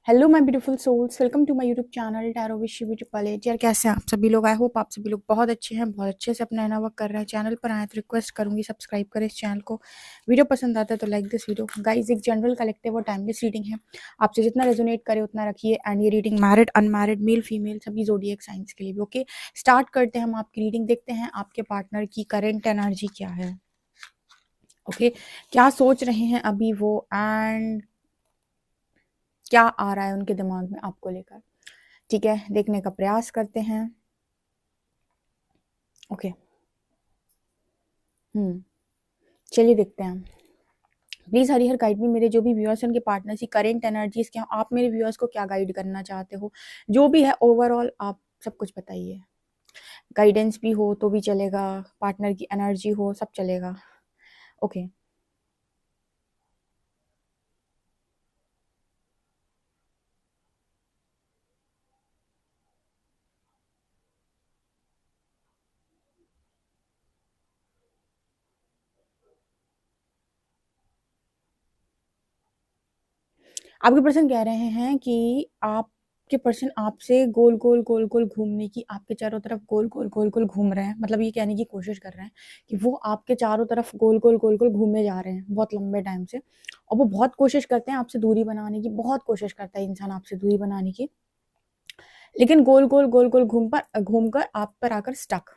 Hello my beautiful souls, welcome to my YouTube channel tarot with Shivi triple eight. यार कैसे हैं आप सभी लोग? आई होप आप सभी लोग बहुत अच्छे हैं, बहुत अच्छे से अपना वर्क कर रहे हैं। चैनल पर आए तो रिक्वेस्ट करूंगी सब्सक्राइब करें इस चैनल को। वीडियो पसंद आता है तो लाइक दिस वीडियो। गाइस, एक जनरल कलेक्टिव और टाइमलेस रीडिंग है, आपसे जितना रेजोनेट करे उतना रखिए। एंड ये reading married unmarried male female सभी ज़ोडिएक साइंस के लिए भी। ओके, स्टार्ट करते हैं हम आपकी रीडिंग। देखते हैं आपके पार्टनर की करेंट एनर्जी क्या है। ओके, क्या सोच रहे हैं अभी वो, एंड क्या आ रहा है उनके दिमाग में आपको लेकर। ठीक है, देखने का प्रयास करते हैं। ओके, चलिए देखते हैं। प्लीज हरिहर गाइड में मेरे जो भी व्यूअर्स हैं उनके पार्टनर की करेंट एनर्जीज क्या, आप मेरे व्यूअर्स को क्या गाइड करना चाहते हो, जो भी है ओवरऑल आप सब कुछ बताइए। गाइडेंस भी हो तो भी चलेगा, पार्टनर की एनर्जी हो सब चलेगा। ओके, आपके पर्सन कह रहे हैं कि आपके पर्सन आपसे गोल गोल गोल गोल घूमने की, आपके चारों तरफ गोल गोल गोल गोल घूम रहे हैं। मतलब ये कहने की कोशिश कर रहे हैं कि वो आपके चारों तरफ गोल गोल गोल गोल घूमे जा रहे हैं बहुत लंबे टाइम से। और वो बहुत कोशिश करते हैं आपसे दूरी बनाने की, बहुत कोशिश करता है इंसान आपसे दूरी बनाने की, लेकिन गोल गोल गोल गोल घूमकर आप पर आकर स्टक।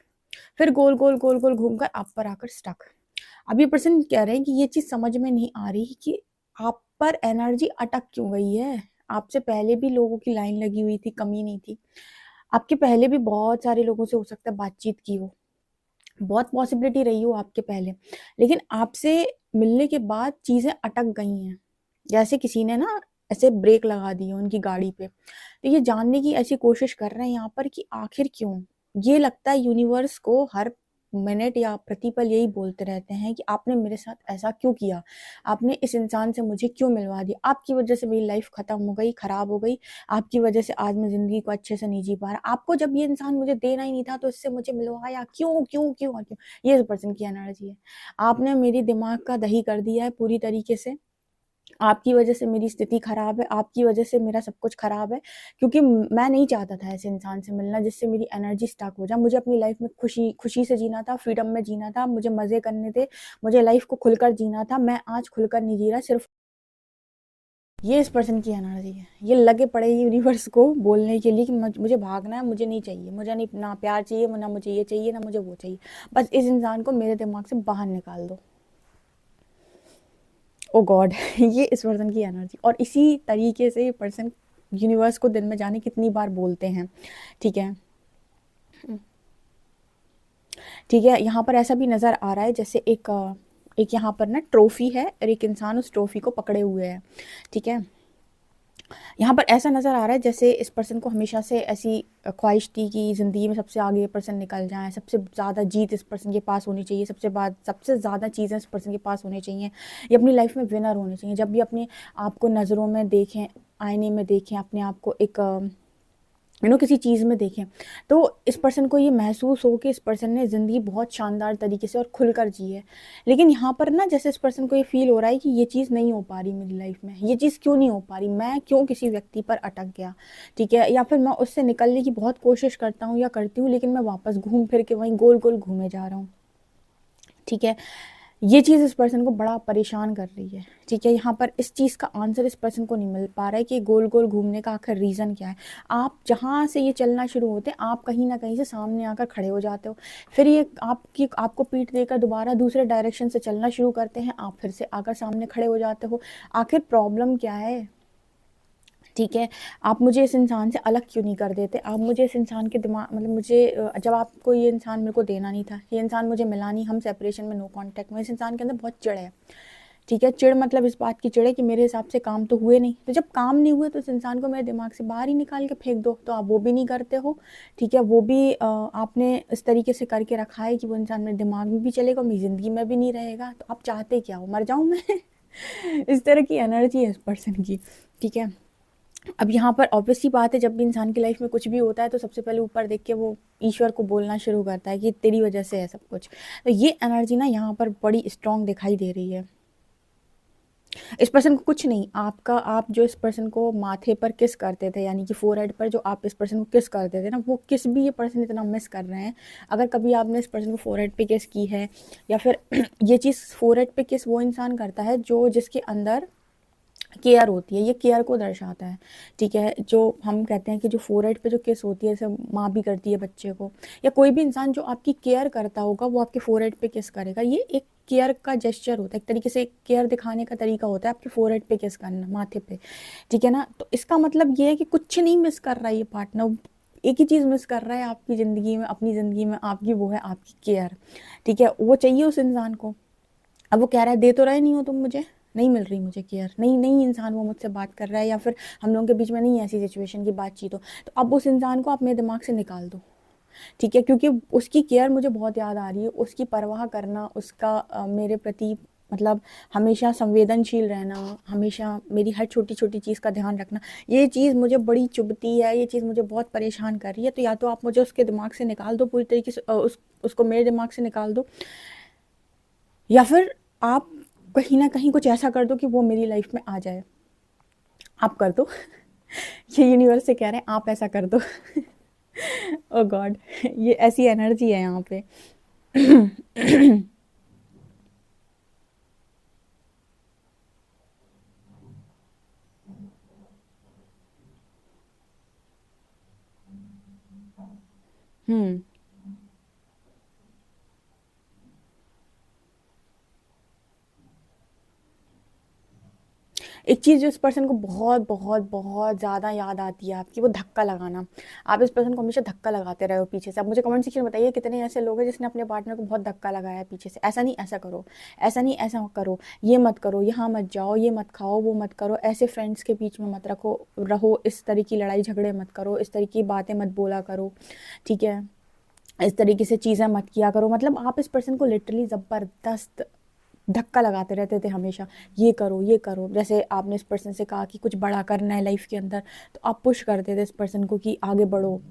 फिर गोल गोल गोल गोल घूमकर आप पर आकर स्टक। अब ये पर्सन कह रहे हैं कि ये चीज समझ में नहीं आ रही कि आप पर एनर्जी अटक क्यों गई है। आपसे पहले भी लोगों की लाइन लगी हुई थी, कमी नहीं थी। आपके पहले भी बहुत सारे लोगों से हो सकता है बातचीत की हो, बहुत पॉसिबिलिटी रही हो आपके पहले, लेकिन आपसे मिलने के बाद चीजें अटक गई हैं। जैसे किसी ने ना ऐसे ब्रेक लगा दी है उनकी गाड़ी पे। तो ये जानने की ऐसी कोशिश कर रहे हैं यहाँ पर कि आखिर क्यों। ये लगता है यूनिवर्स को हर मिनट या प्रतिपल यही बोलते रहते हैं कि आपने मेरे साथ ऐसा क्यों किया, आपने इस इंसान से मुझे क्यों मिलवा दिया, आपकी वजह से मेरी लाइफ खत्म हो गई, खराब हो गई, आपकी वजह से आज मैं जिंदगी को अच्छे से नहीं जी पा रहा। आपको जब ये इंसान मुझे देना ही नहीं था तो इससे मुझे मिलवाया क्यों क्यों क्यों और क्यों। ये इस पर्सन की एनर्जी है। आपने मेरी दिमाग का दही कर दिया है पूरी तरीके से। आपकी वजह से मेरी स्थिति खराब है, आपकी वजह से मेरा सब कुछ खराब है, क्योंकि मैं नहीं चाहता था ऐसे इंसान से मिलना जिससे मेरी एनर्जी स्टक हो जाए। मुझे अपनी लाइफ में खुशी खुशी से जीना था, फ्रीडम में जीना था, मुझे मजे करने थे, मुझे लाइफ को खुलकर जीना था। मैं आज खुलकर नहीं जी रहा सिर्फ। ये इस पर्सन की एनर्जी है। ये लगे पड़े यूनिवर्स को बोलने के लिए कि मुझे भागना है, मुझे नहीं चाहिए, मुझे नहीं, ना प्यार चाहिए, ना मुझे ये चाहिए, ना मुझे वो चाहिए। बस इस इंसान को मेरे दिमाग से बाहर निकाल दो। ओ गॉड ये इस पर्सन की एनर्जी। और इसी तरीके से ये पर्सन यूनिवर्स को दिन में जाने कितनी बार बोलते हैं। ठीक है, ठीक है। यहाँ पर ऐसा भी नज़र आ रहा है जैसे एक यहाँ पर ना ट्रॉफी है और एक इंसान उस ट्रॉफी को पकड़े हुए है। ठीक है, यहाँ पर ऐसा नज़र आ रहा है जैसे इस पर्सन को हमेशा से ऐसी ख्वाहिश थी कि ज़िंदगी में सबसे आगे ये पर्सन निकल जाए, सबसे ज़्यादा जीत इस पर्सन के पास होनी चाहिए, सबसे ज़्यादा चीज़ें इस पर्सन के पास होनी चाहिए, ये अपनी लाइफ में विनर होने चाहिए। जब भी अपने आप को नज़रों में देखें, आईने में देखें अपने आप को, एक किसी चीज़ में देखें, तो इस पर्सन को ये महसूस हो कि इस पर्सन ने ज़िंदगी बहुत शानदार तरीके से और खुलकर जी है। लेकिन यहाँ पर ना जैसे इस पर्सन को ये फील हो रहा है कि ये चीज़ नहीं हो पा रही मेरी लाइफ में, ये चीज़ क्यों नहीं हो पा रही, मैं क्यों किसी व्यक्ति पर अटक गया। ठीक है, या फिर मैं उससे निकलने की बहुत कोशिश करता हूँ या करती हूँ, लेकिन मैं वापस घूम फिर के वहीं गोल गोल घूमे जा रहा हूँ। ठीक है, ये चीज़ इस पर्सन को बड़ा परेशान कर रही है। ठीक है, यहाँ पर इस चीज़ का आंसर इस पर्सन को नहीं मिल पा रहा है कि गोल गोल घूमने का आखिर रीज़न क्या है। आप जहाँ से ये चलना शुरू होते हैं, आप कहीं ना कहीं से सामने आकर खड़े हो जाते हो, फिर ये आपको पीठ देकर दोबारा दूसरे डायरेक्शन से चलना शुरू करते हैं, आप फिर से आकर सामने खड़े हो जाते हो। आखिर प्रॉब्लम क्या है? ठीक है, आप मुझे इस इंसान से अलग क्यों नहीं कर देते? आप मुझे इस इंसान के दिमाग, मतलब मुझे जब आपको ये इंसान मेरे को देना नहीं था, ये इंसान मुझे मिला नहीं, हम सेपरेशन में, नो कांटेक्ट में, इस इंसान के अंदर बहुत चिढ़ है। ठीक है, चिढ़ मतलब इस बात की चिढ़ है कि मेरे हिसाब से काम तो हुए नहीं। तो जब काम नहीं हुए तो इस इंसान को मेरे दिमाग से बाहर ही निकाल के फेंक दो। तो आप वो भी नहीं करते हो। ठीक है, वो भी आपने इस तरीके से करके रखा है कि वो इंसान मेरे दिमाग में भी चलेगा, मेरी ज़िंदगी में भी नहीं रहेगा। तो आप चाहते क्या हो, मर जाऊँ मैं? इस तरह की एनर्जी है इस पर्सन की। ठीक है, अब यहाँ पर ऑब्वियस सी बात है, जब भी इंसान की लाइफ में कुछ भी होता है तो सबसे पहले ऊपर देख के वो ईश्वर को बोलना शुरू करता है कि तेरी वजह से है सब कुछ। तो ये एनर्जी ना यहाँ पर बड़ी स्ट्रांग दिखाई दे रही है। इस पर्सन को कुछ नहीं, आपका आप जो इस पर्सन को माथे पर किस करते थे, यानी कि फोरहेड पर जो आप इस पर्सन को किस करते थे ना, वो किस भी ये पर्सन इतना मिस कर रहे हैं। अगर कभी आपने इस पर्सन को फोरहेड पे किस की है, या फिर ये चीज़ फोरहेड पे किस वो इंसान करता है जो जिसके अंदर केयर होती है, ये केयर को दर्शाता है। ठीक है, जो हम कहते हैं कि जो फोरहेड पे जो किस होती है, जैसे माँ भी करती है बच्चे को, या कोई भी इंसान जो आपकी केयर करता होगा वो आपके फोरहेड पे किस करेगा। ये एक केयर का जेस्चर होता है, एक तरीके से केयर दिखाने का तरीका होता है आपके फोरहेड पे किस करना, माथे पे। ठीक है ना, तो इसका मतलब ये है कि कुछ नहीं मिस कर रहा है ये पार्टनर, एक ही चीज़ मिस कर रहा है आपकी ज़िंदगी में, अपनी ज़िंदगी में आपकी, वो है आपकी केयर। ठीक है, वो चाहिए उस इंसान को। अब वो कह रहा है दे तो रहे नहीं हो तुम मुझे, नहीं मिल रही मुझे केयर, नहीं नहीं इंसान वो मुझसे बात कर रहा है, या फिर हम लोगों के बीच में नहीं ऐसी सिचुएशन की बातचीत हो, तो अब उस इंसान को आप मेरे दिमाग से निकाल दो। ठीक है, क्योंकि उसकी केयर मुझे बहुत याद आ रही है, उसकी परवाह करना, उसका मेरे प्रति मतलब हमेशा संवेदनशील रहना, हमेशा मेरी हर छोटी छोटी चीज़ का ध्यान रखना, ये चीज़ मुझे बड़ी चुभती है, ये चीज़ मुझे बहुत परेशान कर रही है। तो या तो आप मुझे उसके दिमाग से निकाल दो पूरी तरीके से, उसको मेरे दिमाग से निकाल दो, या फिर आप कहीं ना कहीं कुछ ऐसा कर दो कि वो मेरी लाइफ में आ जाए। आप कर दो ये यूनिवर्स से कह रहे हैं आप ऐसा कर दो ओ गॉड ये ऐसी एनर्जी है यहाँ पे हम्म एक चीज़ जो इस पर्सन को बहुत बहुत बहुत ज़्यादा याद आती है आपकी, वो धक्का लगाना। आप इस पर्सन को हमेशा धक्का लगाते रहे हो पीछे से। आप मुझे कमेंट सेक्शन में बताइए कितने ऐसे लोग हैं जिसने अपने पार्टनर को बहुत धक्का लगाया है पीछे से, ऐसा नहीं ऐसा करो, ऐसा नहीं ऐसा करो, ये मत करो, यहाँ मत जाओ, ये मत खाओ, वो मत करो, ऐसे फ्रेंड्स के बीच में मत रहो, इस तरह की लड़ाई झगड़े मत करो, इस तरह की बातें मत बोला करो। ठीक है, इस तरीके से चीज़ें मत किया करो। मतलब आप इस पर्सन को लिटरली ज़बरदस्त धक्का लगाते रहते थे हमेशा, ये करो ये करो। जैसे आपने इस पर्सन से कहा कि कुछ बड़ा करना है लाइफ के अंदर, तो आप पुश करते थे इस पर्सन को कि आगे बढ़ो,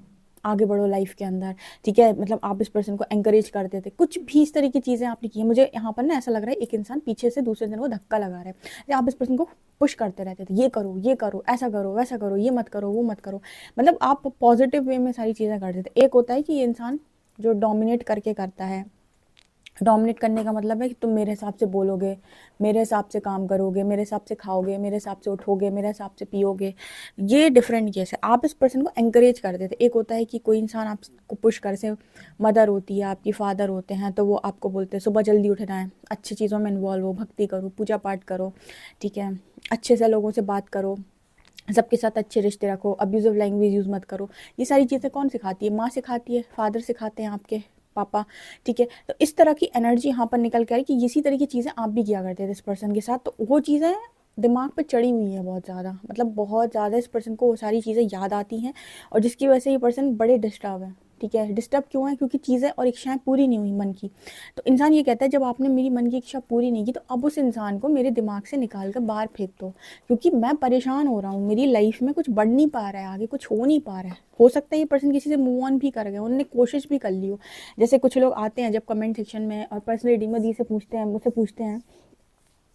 आगे बढ़ो लाइफ के अंदर। ठीक है, मतलब आप इस पर्सन को एंकरेज करते थे, कुछ भी इस तरह की चीज़ें आपने की है। मुझे यहाँ पर ना ऐसा लग रहा है एक इंसान पीछे से दूसरे दिन को धक्का लगा रहा है, आप इस पर्सन को पुश करते रहते थे, ये करो, ऐसा करो, वैसा करो, ये मत करो, वो मत करो। मतलब आप पॉजिटिव वे में सारी चीज़ें करते थे। एक होता है कि ये इंसान जो डोमिनेट करके करता है, डोमिनेट करने का मतलब है कि तुम मेरे हिसाब से बोलोगे, मेरे हिसाब से काम करोगे, मेरे हिसाब से खाओगे, मेरे हिसाब से उठोगे, मेरे हिसाब से पियोगे। ये डिफरेंट केस है, आप इस पर्सन को एंकरेज कर देते। एक होता है कि कोई इंसान आपको पुश कर से, मदर होती है आपकी, फादर होते हैं, तो वो आपको बोलते हैं सुबह जल्दी उठना है, अच्छी चीज़ों में इन्वॉल्व हो, भक्ति करो, पूजा पाठ करो। ठीक है, अच्छे से लोगों से बात करो, सबके साथ अच्छे रिश्ते रखो, अब्यूजिव लैंग्वेज यूज़ मत करो। ये सारी चीज़ें कौन सिखाती है? माँ सिखाती है, फादर सिखाते हैं आपके पापा। ठीक है, तो इस तरह की एनर्जी यहाँ पर निकल के आई कि इसी तरह की चीज़ें आप भी किया करते थे इस पर्सन के साथ। तो वो चीज़ें दिमाग पे चढ़ी हुई है बहुत ज़्यादा, मतलब बहुत ज़्यादा इस पर्सन को वो सारी चीज़ें याद आती हैं, और जिसकी वजह से ये पर्सन बड़े डिस्टर्ब है। ठीक है, डिस्टर्ब क्यों है? क्योंकि चीज़ें और इच्छाएं पूरी नहीं हुई मन की। तो इंसान ये कहता है जब आपने मेरी मन की इच्छा पूरी नहीं की, तो अब उस इंसान को मेरे दिमाग से निकाल कर बाहर फेंक दो, क्योंकि मैं परेशान हो रहा हूँ, मेरी लाइफ में कुछ बढ़ नहीं पा रहा है, आगे कुछ हो नहीं पा रहा है। हो सकता है ये पर्सन किसी से मूव ऑन भी कर गए, उन्होंने कोशिश भी कर ली हो। जैसे कुछ लोग आते हैं जब कमेंट सेक्शन में और पर्सनल रीडिंग में दी से पूछते हैं, मुझसे पूछते हैं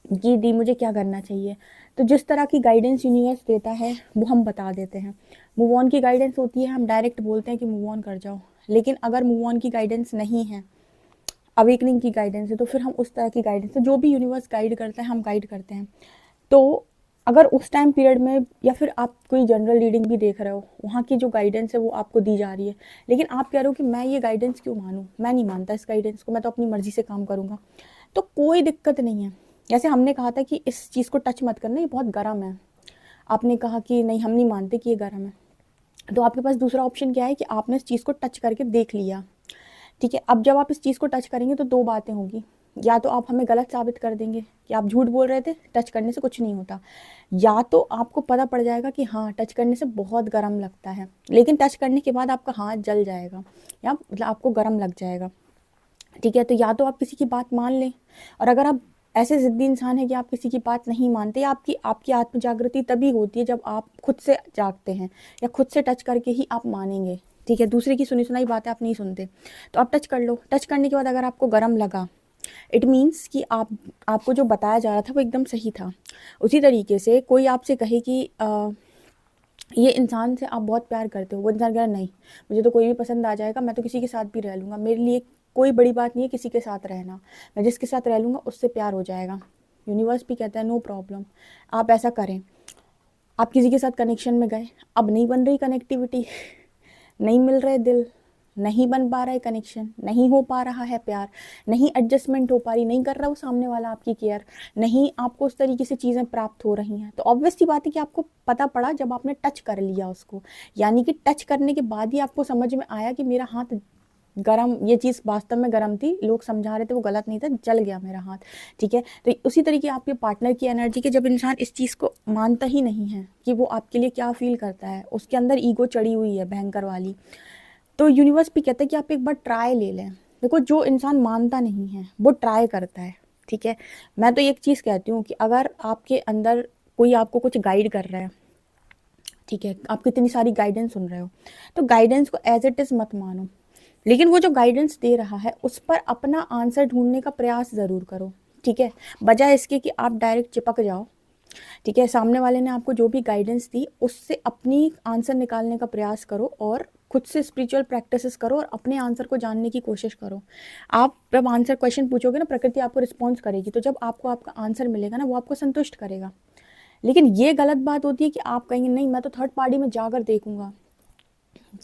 कि दी मुझे क्या करना चाहिए, तो जिस तरह की गाइडेंस यूनिवर्स देता है वो हम बता देते हैं। मूव ऑन की गाइडेंस होती है, हम डायरेक्ट बोलते हैं कि मूव ऑन कर जाओ। लेकिन अगर मूव ऑन की गाइडेंस नहीं है, अवेकनिंग की गाइडेंस है, तो फिर हम उस तरह की गाइडेंस है, जो भी यूनिवर्स गाइड करता है हम गाइड करते हैं। तो अगर उस टाइम पीरियड में, या फिर आप कोई जनरल रीडिंग भी देख रहे हो, वहाँ की जो गाइडेंस है वो आपको दी जा रही है, लेकिन आप कह रहे हो कि मैं ये गाइडेंस क्यों मानूँ, मैं नहीं मानता इस गाइडेंस को, मैं तो अपनी मर्जी से काम करूँगा, तो कोई दिक्कत नहीं है। जैसे हमने कहा था कि इस चीज़ को टच मत करना, ये बहुत गर्म है, आपने कहा कि नहीं हम नहीं मानते कि ये गर्म है, तो आपके पास दूसरा ऑप्शन क्या है कि आपने इस चीज़ को टच करके देख लिया। ठीक है, अब जब आप इस चीज़ को टच करेंगे तो दो बातें होंगी, या तो आप हमें गलत साबित कर देंगे कि आप झूठ बोल रहे थे, टच करने से कुछ नहीं होता, या तो आपको पता पड़ जाएगा कि हाँ टच करने से बहुत गर्म लगता है, लेकिन टच करने के बाद आपका हाथ जल जाएगा, या मतलब आपको गर्म लग जाएगा। ठीक है, तो या तो आप किसी की बात मान लें, और अगर आप ऐसे ज़िद्दी इंसान है कि आप किसी की बात नहीं मानते, आपकी आपकी आत्म जागृति तभी होती है जब आप खुद से जागते हैं, या खुद से टच करके ही आप मानेंगे। ठीक है, दूसरे की सुनी सुनाई बातें आप नहीं सुनते, तो आप टच कर लो। टच करने के बाद अगर आपको गर्म लगा, इट मीन्स कि आपको जो बताया जा रहा था वो एकदम सही था। उसी तरीके से कोई आपसे कहे कि ये इंसान से आप बहुत प्यार करते हो, वो इंसान कह रहा नहीं, मुझे तो कोई भी पसंद आ जाएगा, मैं तो किसी के साथ भी रह लूँगा, मेरे लिए कोई बड़ी बात नहीं है किसी के साथ रहना, मैं जिसके साथ रह लूँगा उससे प्यार हो जाएगा। यूनिवर्स भी कहता है नो प्रॉब्लम, आप ऐसा करें। आप किसी के साथ कनेक्शन में गए, अब नहीं बन रही कनेक्टिविटी, नहीं मिल रहे दिल, नहीं बन पा रहा है कनेक्शन, नहीं हो पा रहा है प्यार, नहीं एडजस्टमेंट हो पा रही, नहीं कर रहा वो सामने वाला आपकी केयर, नहीं आपको उस तरीके से चीज़ें प्राप्त हो रही हैं, तो ऑब्वियस सी बात है कि आपको पता पड़ा जब आपने टच कर लिया उसको, यानी कि टच करने के बाद ही आपको समझ में आया कि मेरा हाथ गरम, ये चीज़ वास्तव में गरम थी, लोग समझा रहे थे वो गलत नहीं था, जल गया मेरा हाथ। ठीक है, तो उसी तरीके आपके पार्टनर की एनर्जी के, जब इंसान इस चीज़ को मानता ही नहीं है कि वो आपके लिए क्या फील करता है, उसके अंदर ईगो चढ़ी हुई है भयंकर वाली, तो यूनिवर्स भी कहता है कि आप एक बार ट्राई ले लें। देखो, जो इंसान मानता नहीं है वो ट्राई करता है। ठीक है, मैं तो एक चीज़ कहती हूँ कि अगर आपके अंदर कोई आपको कुछ गाइड कर रहा है, ठीक है, आप कितनी सारी गाइडेंस सुन रहे हो, तो गाइडेंस को एज इट इज़ मत मानो, लेकिन वो जो गाइडेंस दे रहा है उस पर अपना आंसर ढूंढने का प्रयास ज़रूर करो। ठीक है, बजाय इसके कि आप डायरेक्ट चिपक जाओ। ठीक है, सामने वाले ने आपको जो भी गाइडेंस दी उससे अपनी आंसर निकालने का प्रयास करो, और खुद से स्पिरिचुअल प्रैक्टिसेस करो और अपने आंसर को जानने की कोशिश करो। आप जब आंसर क्वेश्चन पूछोगे ना, प्रकृति आपको रिस्पॉन्स करेगी, तो जब आपको आपका आंसर मिलेगा ना, वो आपको संतुष्ट करेगा। लेकिन ये गलत बात होती है कि आप कहेंगे नहीं, मैं तो थर्ड पार्टी में जाकर देखूंगा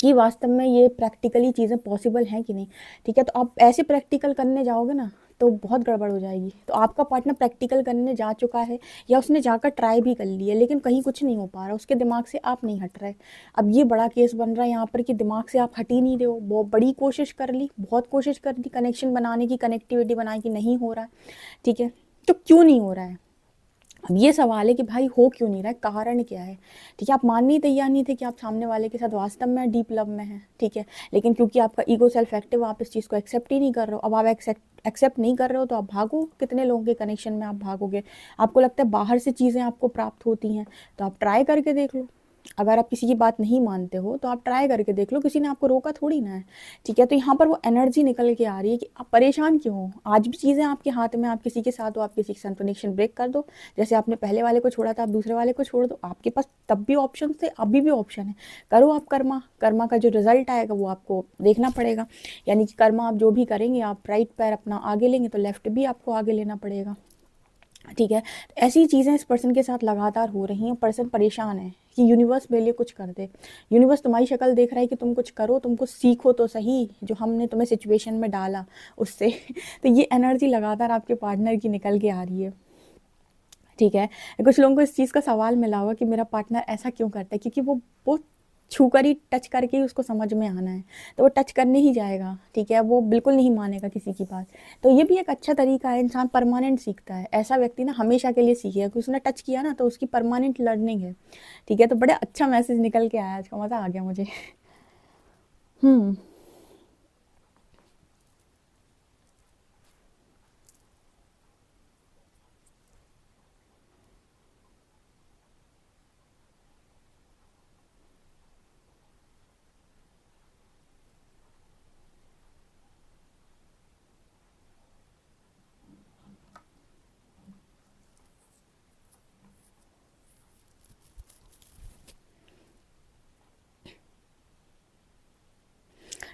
कि वास्तव में ये प्रैक्टिकली चीज़ें पॉसिबल हैं कि नहीं। ठीक है, तो आप ऐसे प्रैक्टिकल करने जाओगे ना तो बहुत गड़बड़ हो जाएगी। तो आपका पार्टनर प्रैक्टिकल करने जा चुका है या उसने जाकर ट्राई भी कर लिया, लेकिन कहीं कुछ नहीं हो पा रहा, उसके दिमाग से आप नहीं हट रहे। अब ये बड़ा केस बन रहा है यहाँ पर कि दिमाग से आप हट ही नहीं रहे हो। बहुत बड़ी कोशिश कर ली, बहुत कोशिश कर दी कनेक्शन बनाने की, कनेक्टिविटी बनाने की, नहीं हो रहा है। ठीक है, तो क्यों नहीं हो रहा है? अब ये सवाल है कि भाई हो क्यों नहीं रहा है, कारण क्या है? ठीक है, आप मानने ही तैयार नहीं थे कि आप सामने वाले के साथ वास्तव में डीप लव में हैं। ठीक है, लेकिन क्योंकि आपका ईगो सेल्फ एक्टिव, आप इस चीज़ को एक्सेप्ट ही नहीं कर रहे हो। अब आप एक्सेप्ट नहीं कर रहे हो तो आप भागो, कितने लोगों के कनेक्शन में आप भागोगे? आपको लगता है बाहर से चीज़ें आपको प्राप्त होती हैं, तो आप ट्राई करके देख लो। अगर आप किसी की बात नहीं मानते हो तो आप ट्राई करके देख लो, किसी ने आपको रोका थोड़ी ना है। ठीक है, तो यहाँ पर वो एनर्जी निकल के आ रही है कि आप परेशान क्यों हो। आज भी चीज़ें आपके हाथ में, आप किसी के साथ हो, आप किसी के साथ कनेक्शन ब्रेक कर दो। जैसे आपने पहले वाले को छोड़ा था, आप दूसरे वाले को छोड़ दो। आपके पास तब भी ऑप्शन थे, अभी भी ऑप्शन है। करो आप कर्मा, कर्मा का जो रिजल्ट आएगा वो आपको देखना पड़ेगा। यानी कि कर्मा आप जो भी करेंगे, आप राइट पैर अपना आगे लेंगे तो लेफ्ट भी आपको आगे लेना पड़ेगा। ठीक है, ऐसी चीज़ें इस पर्सन के साथ लगातार हो रही हैं। पर्सन परेशान है कि यूनिवर्स मेरे लिए कुछ कर दे। यूनिवर्स तुम्हारी शक्ल देख रहा है कि तुम कुछ करो, तुम कुछ सीखो तो सही, जो हमने तुम्हें सिचुएशन में डाला उससे। तो ये एनर्जी लगातार आपके पार्टनर की निकल के आ रही है। ठीक है, कुछ लोगों को इस चीज़ का सवाल मिला होगा कि मेरा पार्टनर ऐसा क्यों करता है, क्योंकि वो छू कर ही, टच करके ही उसको समझ में आना है, तो वो टच करने ही जाएगा। ठीक है, वो बिल्कुल नहीं मानेगा किसी की बात। तो ये भी एक अच्छा तरीका है, इंसान परमानेंट सीखता है। ऐसा व्यक्ति ना हमेशा के लिए सीखेगा कि उसने टच किया ना तो उसकी परमानेंट लर्निंग है। ठीक है, तो बड़ा अच्छा मैसेज निकल के आया आज का, मज़ा आ गया मुझे। हम्म।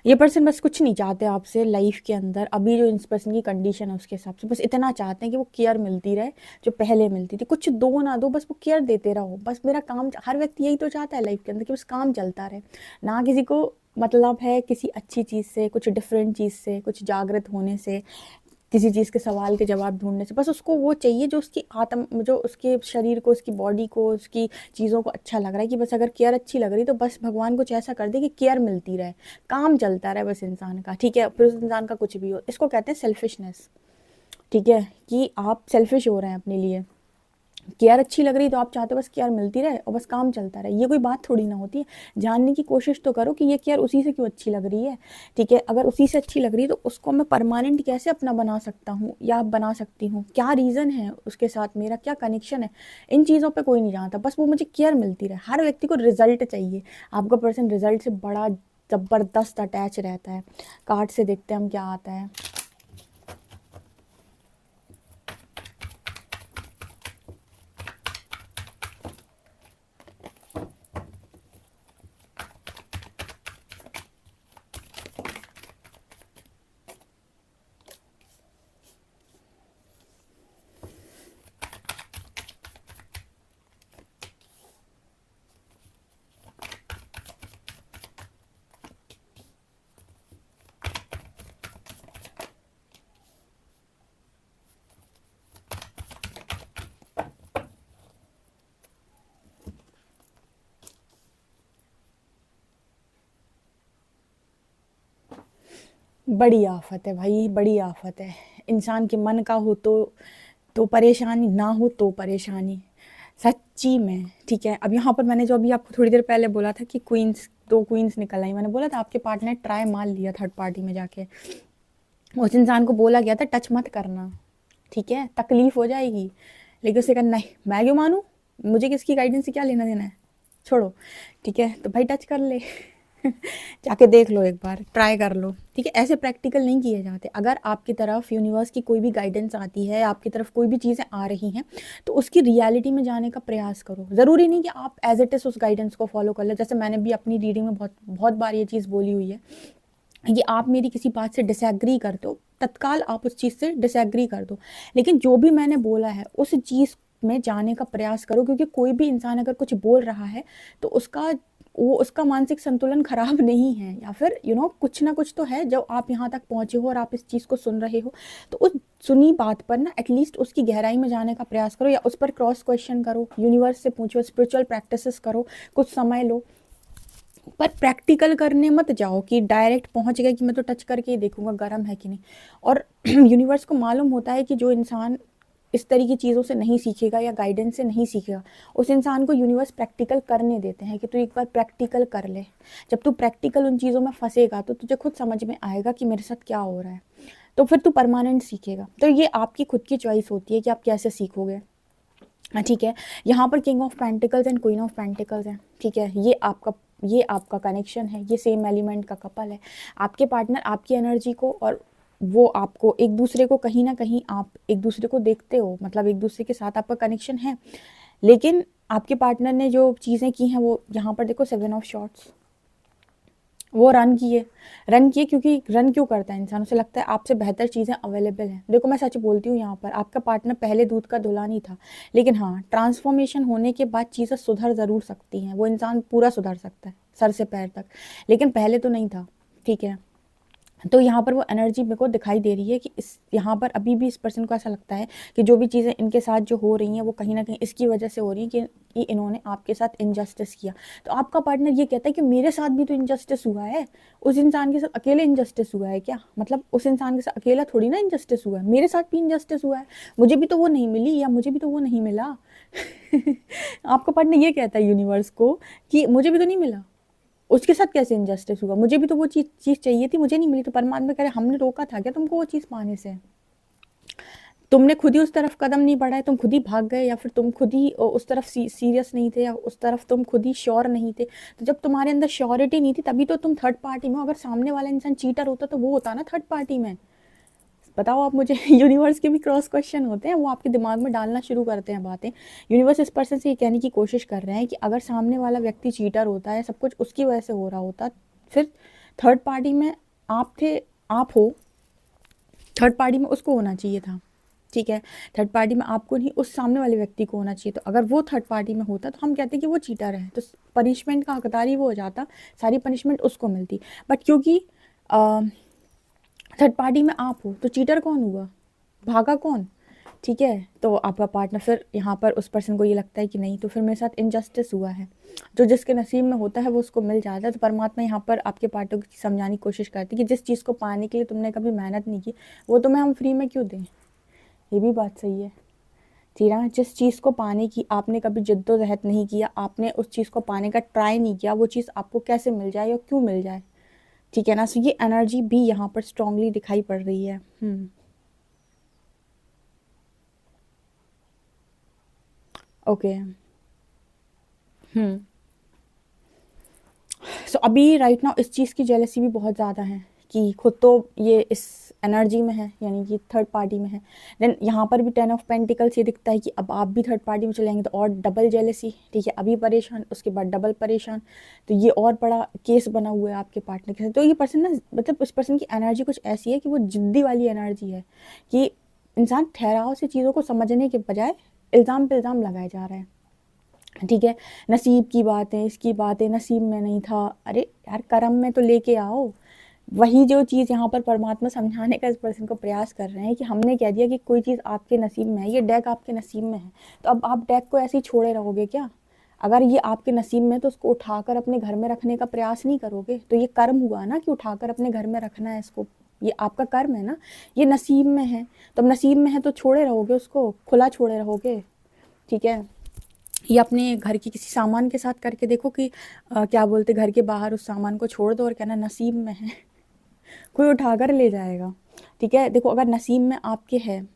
ये पर्सन बस कुछ नहीं चाहते आपसे लाइफ के अंदर, अभी जो इस पर्सन की कंडीशन है उसके हिसाब से बस इतना चाहते हैं कि वो केयर मिलती रहे जो पहले मिलती थी। कुछ दो ना दो, बस वो केयर देते रहो। बस मेरा काम, हर व्यक्ति यही तो चाहता है लाइफ के अंदर कि बस काम चलता रहे। ना किसी को मतलब है किसी अच्छी चीज़ से, कुछ डिफरेंट चीज़ से, कुछ जागृत होने से, किसी चीज़ के सवाल के जवाब ढूँढने से। बस उसको वो चाहिए जो उसकी आत्म, जो उसके शरीर को, उसकी बॉडी को, उसकी चीज़ों को अच्छा लग रहा है, कि बस अगर केयर अच्छी लग रही तो बस भगवान कुछ ऐसा कर दे कि केयर मिलती रहे, काम चलता रहे बस इंसान का। ठीक है, फिर उस इंसान का कुछ भी हो, इसको कहते हैं सेल्फिशनेस। ठीक है, कि आप सेल्फिश हो रहे हैं अपने लिए। केयर अच्छी लग रही तो आप चाहते हो बस केयर मिलती रहे और बस काम चलता रहे। ये कोई बात थोड़ी ना होती है। जानने की कोशिश तो करो कि ये केयर उसी से क्यों अच्छी लग रही है। ठीक है, अगर उसी से अच्छी लग रही है तो उसको मैं परमानेंट कैसे अपना बना सकता हूँ या बना सकती हूँ, क्या रीज़न है उसके साथ, मेरा क्या कनेक्शन है। इन चीज़ों पर कोई नहीं जानता, बस वो मुझे केयर मिलती रहे। हर व्यक्ति को रिजल्ट चाहिए। आपका पर्सन रिजल्ट से बड़ा ज़बरदस्त अटैच रहता है। कार्ड से देखते हैं हम क्या आता है। बड़ी आफत है भाई, बड़ी आफत है। इंसान के मन का हो तो परेशानी, ना हो तो परेशानी, सच्ची में। ठीक है, अब यहाँ पर मैंने जो अभी आपको थोड़ी देर पहले बोला था कि क्वींस, 2 क्वींस निकल आई, मैंने बोला था आपके पार्टनर ने ट्राई मार लिया थर्ड पार्टी में जाके। उस इंसान को बोला गया था टच मत करना, ठीक है, तकलीफ हो जाएगी, लेकिन उसने कहा नहीं, मैं क्यों मानूँ, मुझे किसकी गाइडेंस से क्या लेना देना है, छोड़ो। ठीक है, तो भाई टच कर ले जाके देख लो, एक बार ट्राई कर लो। ठीक है, ऐसे प्रैक्टिकल नहीं किए जाते। अगर आपकी तरफ यूनिवर्स की कोई भी गाइडेंस आती है, आपकी तरफ कोई भी चीज़ें आ रही हैं, तो उसकी रियलिटी में जाने का प्रयास करो। ज़रूरी नहीं कि आप एज इट इज़ उस गाइडेंस को फॉलो कर लो। जैसे मैंने भी अपनी रीडिंग में बहुत बहुत बार ये चीज़ बोली हुई है कि आप मेरी किसी बात से डिसएग्री करते हो, तत्काल आप उस चीज़ से डिसएग्री कर दो, लेकिन जो भी मैंने बोला है उस चीज़ में जाने का प्रयास करो। क्योंकि कोई भी इंसान अगर कुछ बोल रहा है तो उसका मानसिक संतुलन खराब नहीं है, या फिर कुछ ना कुछ तो है। जब आप यहाँ तक पहुँचे हो और आप इस चीज़ को सुन रहे हो, तो उस सुनी बात पर ना एटलीस्ट उसकी गहराई में जाने का प्रयास करो, या उस पर क्रॉस क्वेश्चन करो, यूनिवर्स से पूछो, स्पिरिचुअल प्रैक्टिसेस करो, कुछ समय लो। पर प्रैक्टिकल करने मत जाओ कि डायरेक्ट पहुंच गए कि मैं तो टच करके ही देखूंगा गर्म है कि नहीं। और यूनिवर्स को मालूम होता है कि जो इंसान इस तरह की चीज़ों से नहीं सीखेगा या गाइडेंस से नहीं सीखेगा, उस इंसान को यूनिवर्स प्रैक्टिकल करने देते हैं कि तू एक बार प्रैक्टिकल कर ले। जब तू प्रैक्टिकल उन चीज़ों में फंसेगा तो तुझे खुद समझ में आएगा कि मेरे साथ क्या हो रहा है, तो फिर तू परमानेंट सीखेगा। तो ये आपकी खुद की चॉइस होती है कि आप कैसे सीखोगे। ठीक है, यहाँ पर king of pentacles and queen of pentacles है। ठीक है, ये आपका कनेक्शन है, ये सेम एलिमेंट का कपल है। आपके पार्टनर आपकी एनर्जी को और वो आपको, एक दूसरे को कहीं ना कहीं आप एक दूसरे को देखते हो, मतलब एक दूसरे के साथ आपका कनेक्शन है। लेकिन आपके पार्टनर ने जो चीज़ें की हैं, वो यहाँ पर देखो 7 ऑफ शॉर्ट्स, वो रन किए क्योंकि रन क्यों करता है इंसान, उसे लगता है आपसे बेहतर चीज़ें अवेलेबल हैं। देखो मैं सच बोलती हूँ, यहाँ पर आपका पार्टनर पहले दूध का धुला नहीं था, लेकिन हाँ, ट्रांसफॉर्मेशन होने के बाद चीज़ें सुधर ज़रूर सकती हैं। वो इंसान पूरा सुधर सकता है सर से पैर तक, लेकिन पहले तो नहीं था। ठीक है, तो यहाँ पर वो एनर्जी मेरे को दिखाई दे रही है कि इस यहाँ पर अभी भी इस पर्सन को ऐसा लगता है कि जो भी चीज़ें इनके साथ जो हो रही हैं वो कहीं ना कहीं इसकी वजह से हो रही हैं कि इन्होंने आपके साथ इनजस्टिस किया। तो आपका पार्टनर ये कहता है कि मेरे साथ भी तो इनजस्टिस हुआ है, उस इंसान के साथ अकेले इनजस्टिस हुआ है क्या, मतलब उस इंसान के साथ अकेला थोड़ी ना इनजस्टिस हुआ है, मेरे साथ भी इनजस्टिस हुआ है, मुझे भी तो वो नहीं मिली, या मुझे भी तो वो नहीं मिला आपका पार्टनर ये कहता है यूनिवर्स को कि मुझे भी तो नहीं मिला, उसके साथ कैसे इनजस्टिस हुआ, मुझे भी तो वो चीज़ चाहिए थी, मुझे नहीं मिली। तो परमात्मा कह रहे हमने रोका था क्या तुमको वो चीज़ पाने से, तुमने खुद ही उस तरफ कदम नहीं बढ़ाए, तुम खुद ही भाग गए, या फिर तुम खुद ही उस तरफ सीरियस नहीं थे, या उस तरफ तुम खुद ही श्योर नहीं थे। तो जब तुम्हारे अंदर श्योरिटी नहीं थी तभी तो तुम थर्ड पार्टी में। अगर सामने वाला इंसान चीटर होता तो वो होता ना थर्ड पार्टी में। बताओ आप मुझे यूनिवर्स के भी क्रॉस क्वेश्चन होते हैं, वो आपके दिमाग में डालना शुरू करते हैं बातें। यूनिवर्स इस पर्सन से ये कहने की कोशिश कर रहे हैं कि अगर सामने वाला व्यक्ति चीटर होता है, सब कुछ उसकी वजह से हो रहा होता, फिर थर्ड पार्टी में आप हो, थर्ड पार्टी में उसको होना चाहिए था। ठीक है, थर्ड पार्टी में आपको नहीं, उस सामने वाले व्यक्ति को होना चाहिए। तो अगर वो थर्ड पार्टी में होता तो हम कहते कि वो चीटर है, तो पनिशमेंट का हकदार ही वो हो जाता, सारी पनिशमेंट उसको मिलती। बट क्योंकि थर्ड पार्टी में आप हो, तो चीटर कौन हुआ, भागा कौन। ठीक है, तो आपका पार्टनर फिर यहाँ पर उस पर्सन को ये लगता है कि नहीं, तो फिर मेरे साथ इनजस्टिस हुआ है, जो जिसके नसीब में होता है वो उसको मिल जाता है। तो परमात्मा यहाँ पर आपके पार्टनर को समझाने की कोशिश करती है कि जिस चीज़ को पाने के लिए तुमने कभी मेहनत नहीं की, वो तुम्हें हम फ्री में क्यों दें। ये भी बात सही है जी ना, जिस चीज़ को पाने की आपने कभी जद्दोजहद नहीं किया, आपने उस चीज़ को पाने का ट्राई नहीं किया, वो चीज़ आपको कैसे मिल जाए और क्यों मिल जाए। ठीक है ना, सो ये एनर्जी भी यहाँ पर स्ट्रांगली दिखाई पड़ रही है। ओके। सो अभी राइट नाउ इस चीज़ की जेलसी भी बहुत ज़्यादा है कि खुद तो ये इस एनर्जी में है, यानी कि थर्ड पार्टी में है। देन यहाँ पर भी 10 ऑफ पेंटिकल्स ये दिखता है कि अब आप भी थर्ड पार्टी में चलेंगे तो और डबल जेलसी। ठीक है, अभी परेशान, उसके बाद डबल परेशान, तो ये और बड़ा केस बना हुआ है आपके पार्टनर के साथ। तो ये पर्सन ना, मतलब उस पर्सन की एनर्जी कुछ ऐसी है कि वो जिद्दी वाली एनर्जी है कि इंसान ठहराव से चीज़ों को समझने के बजाय इल्ज़ाम पे इल्ज़ाम लगाया जा रहा है। ठीक है, नसीब की बातें, इसकी बातें, नसीब में नहीं था, अरे यार कर्म में तो लेके आओ। वही जो चीज़ यहाँ पर परमात्मा समझाने का इस पर्सन को प्रयास कर रहे हैं कि हमने कह दिया कि कोई चीज़ आपके नसीब में है, ये डेक आपके नसीब में है, तो अब आप डेक को ऐसे ही छोड़े रहोगे क्या। अगर ये आपके नसीब में, तो उसको उठाकर अपने घर में रखने का प्रयास नहीं करोगे, तो ये कर्म हुआ ना कि उठाकर अपने घर में रखना है इसको। ये आपका कर्म है ना, ये नसीब में है। तो अब नसीब में है तो छोड़े रहोगे उसको, खुला छोड़े रहोगे, ठीक है। ये अपने घर के किसी सामान के साथ करके देखो कि क्या बोलते, घर के बाहर उस सामान को छोड़ दो और कहना नसीब में है, कोई उठा कर ले जाएगा, ठीक है। देखो अगर नसीब में आपके है,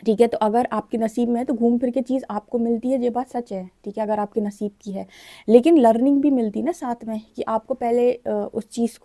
ठीक है, तो अगर आपके नसीब में है तो घूम फिर के चीज़ आपको मिलती है, ये बात सच है, ठीक है, अगर आपके नसीब की है। लेकिन लर्निंग भी मिलती ना साथ में, कि आपको पहले उस चीज़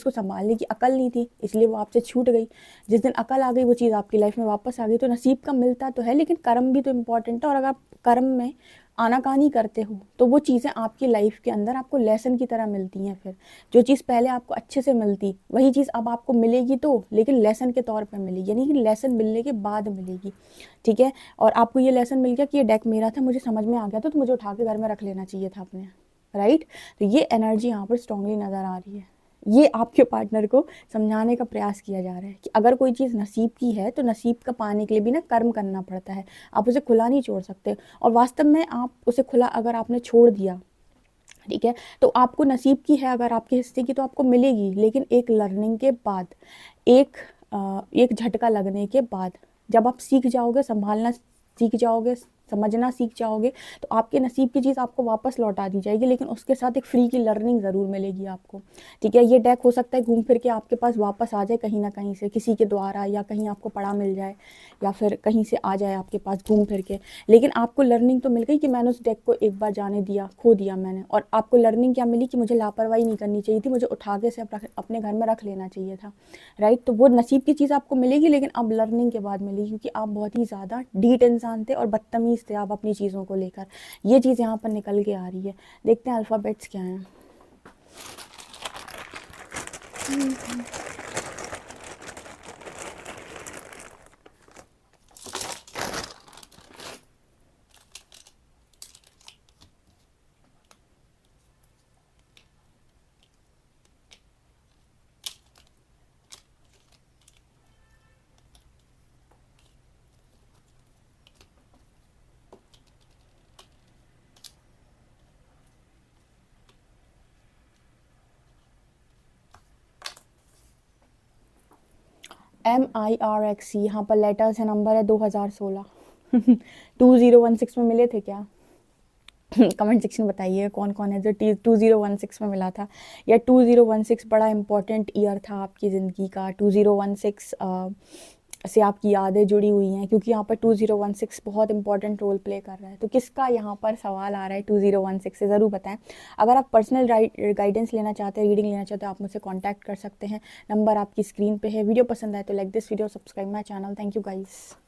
को संभालने की अकल नहीं थी, इसलिए वो आपसे छूट गई। जिस दिन अकल आ गई वो चीज़ आपकी लाइफ में वापस आ गई। तो नसीब का मिलता तो है, लेकिन कर्म भी तो इम्पॉर्टेंट है। और अगर आप कर्म में आनाकानी करते हो तो वो चीज़ें आपकी लाइफ के अंदर आपको लेसन की तरह मिलती हैं। फिर जो चीज़ पहले आपको अच्छे से मिलती, वही चीज़ अब आपको मिलेगी तो, लेकिन लेसन के तौर पे मिलेगी, यानी कि लेसन मिलने के बाद मिलेगी, ठीक है। और आपको ये लेसन मिल गया कि ये डेक मेरा था, मुझे समझ में आ गया था, तो मुझे उठा के घर में रख लेना चाहिए था अपने, राइट। तो ये एनर्जी यहाँ पर स्ट्रांगली नज़र आ रही है। ये आपके पार्टनर को समझाने का प्रयास किया जा रहा है कि अगर कोई चीज़ नसीब की है तो नसीब का पाने के लिए भी ना कर्म करना पड़ता है, आप उसे खुला नहीं छोड़ सकते। और वास्तव में आप उसे खुला अगर आपने छोड़ दिया, ठीक है, तो आपको नसीब की है अगर आपके हिस्से की, तो आपको मिलेगी, लेकिन एक लर्निंग के बाद, एक एक झटका लगने के बाद, जब आप सीख जाओगे, संभालना सीख जाओगे, समझना सीख जाओगे, तो आपके नसीब की चीज़ आपको वापस लौटा दी जाएगी, लेकिन उसके साथ एक फ्री की लर्निंग ज़रूर मिलेगी आपको, ठीक है। ये डेक हो सकता है घूम फिर के आपके पास वापस आ जाए कहीं ना कहीं से, किसी के द्वारा, या कहीं आपको पड़ा मिल जाए, या फिर कहीं से आ जाए आपके पास घूम फिर के, लेकिन आपको लर्निंग तो मिल गई कि मैंने उस डेक को एक बार जाने दिया, खो दिया मैंने। और आपको लर्निंग क्या मिली कि मुझे लापरवाही नहीं करनी चाहिए थी, मुझे उठा के से अपने घर में रख लेना चाहिए था, राइट। तो वो नसीब की चीज़ आपको मिलेगी, लेकिन अब लर्निंग के बाद मिलेगी, क्योंकि आप बहुत ही ज़्यादा ढीठ इंसान थे और बदतमीज़ थे आप अपनी चीज़ों को लेकर। ये चीज़ यहाँ पर निकल के आ रही है। देखते हैं अल्फ़ाबेट्स क्या हैं। MIRXC, यहाँ पर लेटर्स है, नंबर है 2016। 2016 में मिले थे क्या? कमेंट सेक्शन बताइए कौन कौन है जो 2016 में मिला था, या 2016 बड़ा इंपॉर्टेंट ईयर था आपकी ज़िंदगी का। 2016 से आपकी यादें जुड़ी हुई हैं, क्योंकि यहाँ पर 2016 बहुत इंपॉर्टेंट रोल प्ले कर रहा है। तो किसका यहाँ पर सवाल आ रहा है 2016 से, ज़रूर बताएं। अगर आप पर्सनल गाइडेंस लेना चाहते हैं, रीडिंग लेना चाहते हैं, आप मुझसे कॉन्टैक्ट कर सकते हैं, नंबर आपकी स्क्रीन पे है। वीडियो पसंद आए तो like this video, subscribe my channel. Thank you guys.